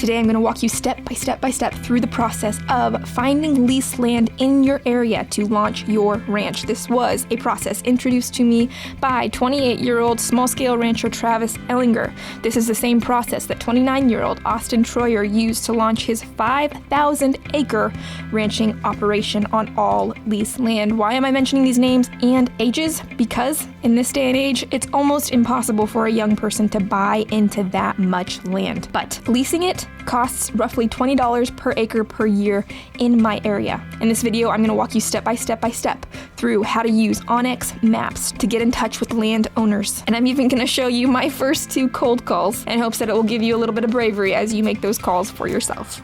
Today I'm going to walk you step by step through the process of finding leased land in your area to launch your ranch. This was a process introduced to me by 28-year-old small-scale rancher Travis Ellinger. This is the same process that 29-year-old Austin Troyer used to launch his 5,000-acre ranching operation on all leased land. Why am I mentioning these names and ages? Because in this day and age, it's almost impossible for a young person to buy into that much land. But leasing it costs roughly $20 per acre per year in my area. In this video, I'm going to walk you step by step through how to use ONx Maps to get in touch with landowners. And I'm even going to show you my first 2 cold calls in hopes that it will give you a little bit of bravery as you make those calls for yourself.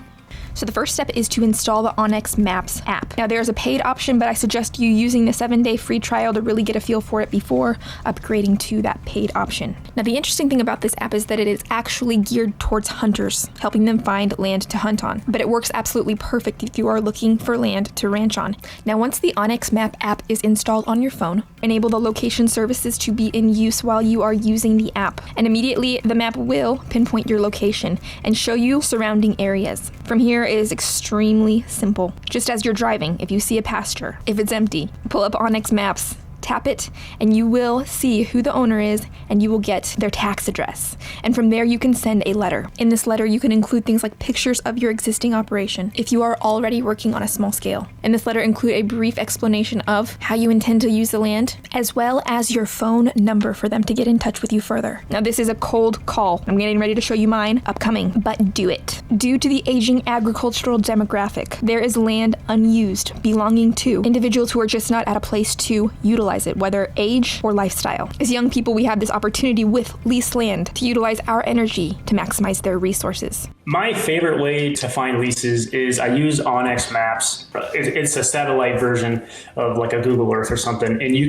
So the first step is to install the ONx Maps app. Now there's a paid option, but I suggest you using the 7-day free trial to really get a feel for it before upgrading to that paid option. Now the interesting thing about this app is that it is actually geared towards hunters, helping them find land to hunt on. But it works absolutely perfect if you are looking for land to ranch on. Now once the ONx Map app is installed on your phone, enable the location services to be in use while you are using the app. And immediately the map will pinpoint your location and show you surrounding areas. From here is extremely simple. Just as you're driving, if you see a pasture, if it's empty, pull up ONx Maps, tap it, and you will see who the owner is, and you will get their tax address. And from there, you can send a letter. In this letter, you can include things like pictures of your existing operation if you are already working on a small scale. In this letter, include a brief explanation of how you intend to use the land, as well as your phone number for them to get in touch with you further. Now, this is a cold call. I'm getting ready to show you mine upcoming, but do it. Due to the aging agricultural demographic, there is land unused belonging to individuals who are just not at a place to utilize it, whether age or lifestyle. As young people, we have this opportunity with leased land to utilize our energy to maximize their resources. My favorite way to find leases is I use ONx Maps. It's a satellite version of like a Google Earth or something, and you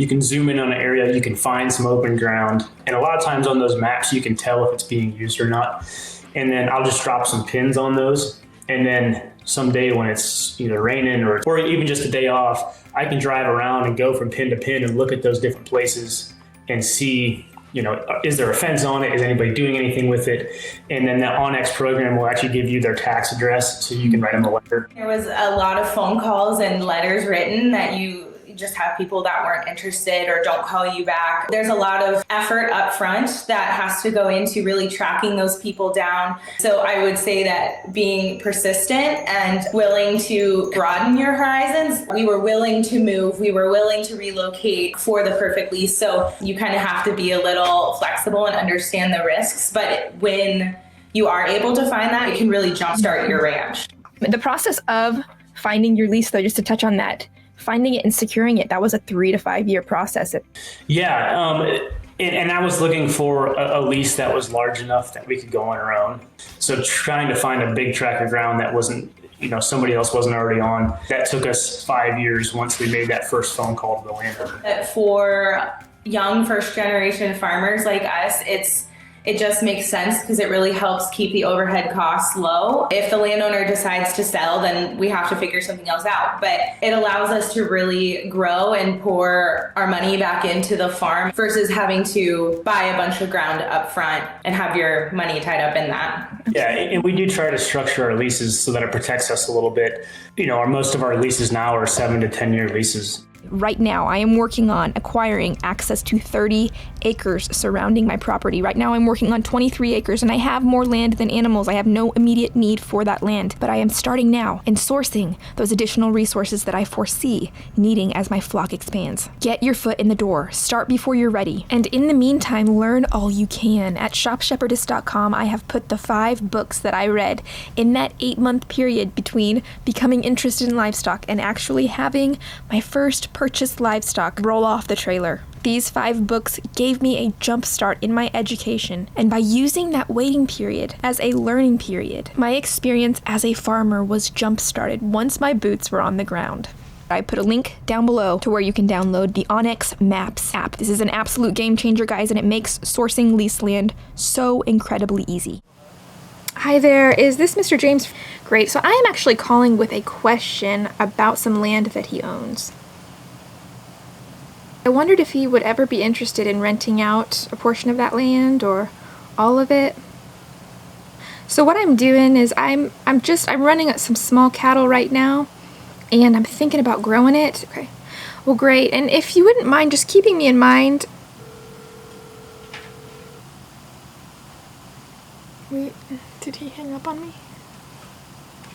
can zoom in on an area, you can find some open ground, and a lot of times on those maps you can tell if it's being used or not. And then I'll just drop some pins on those, and then someday when it's either raining or even just a day off, I can drive around and go from pin to pin and look at those different places and see, is there a fence on it? Is anybody doing anything with it? And then the ONx program will actually give you their tax address so you can write them a letter. There was a lot of phone calls and letters written that you just have people that weren't interested or don't call you back. There's a lot of effort up front that has to go into really tracking those people down. So I would say that being persistent and willing to broaden your horizons, we were willing to move, we were willing to relocate for the perfect lease. So you kind of have to be a little flexible and understand the risks. But when you are able to find that, it can really jumpstart your ranch. The process of finding your lease, though, just to touch on that, finding it and securing it, that was a 3 to 5 year process. Yeah, and I was looking for a lease that was large enough that we could go on our own. So trying to find a big tract of ground that wasn't, somebody else wasn't already on, that took us 5 years once we made that first phone call to the landowner. For young first generation farmers like us, it just makes sense because it really helps keep the overhead costs low. If the landowner decides to sell, then we have to figure something else out. But it allows us to really grow and pour our money back into the farm versus having to buy a bunch of ground up front and have your money tied up in that. Yeah, and we do try to structure our leases so that it protects us a little bit. Most of our leases now are 7 to 10 year leases. Right now, I am working on acquiring access to 30 acres surrounding my property. Right now, I'm working on 23 acres, and I have more land than animals. I have no immediate need for that land, but I am starting now and sourcing those additional resources that I foresee needing as my flock expands. Get your foot in the door. Start before you're ready. And in the meantime, learn all you can. At shopshepherdess.com, I have put the 5 books that I read in that 8-month period between becoming interested in livestock and actually having my first purchased livestock roll off the trailer. These 5 books gave me a jump start in my education, and by using that waiting period as a learning period, my experience as a farmer was jump started once my boots were on the ground. I put a link down below to where you can download the ONx Maps app. This is an absolute game changer, guys, and it makes sourcing leased land so incredibly easy. Hi there, is this Mr. James? Great, so I am actually calling with a question about some land that he owns. I wondered if he would ever be interested in renting out a portion of that land or all of it. So what I'm doing is I'm running some small cattle right now, and I'm thinking about growing it. Okay. Well, great. And if you wouldn't mind just keeping me in mind. Wait, did he hang up on me?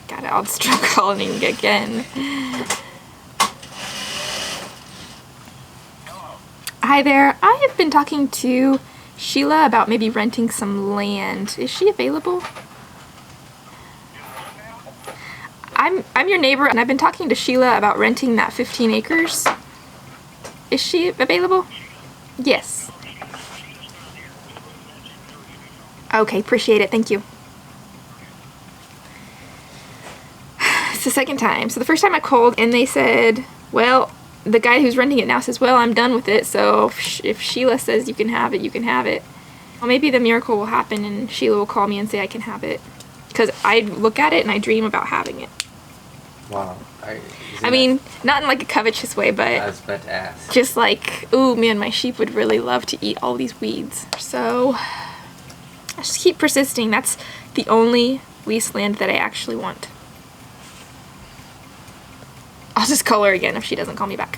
Got it. I'll just try calling again. Hi there. I have been talking to Sheila about maybe renting some land. Is she available? I'm your neighbor, and I've been talking to Sheila about renting that 15 acres. Is she available? Yes. Okay, appreciate it. Thank you. It's the second time. So the first time I called, and they said, well, the guy who's renting it now says, well, I'm done with it, so if Sheila says you can have it, you can have it. Well, maybe the miracle will happen and Sheila will call me and say I can have it. Because I look at it and I dream about having it. Wow. I mean, not in like a covetous way, I but was about to ask. just like, ooh, man, my sheep would really love to eat all these weeds. So, I just keep persisting. That's the only leased land that I actually want. I'll just call her again if she doesn't call me back.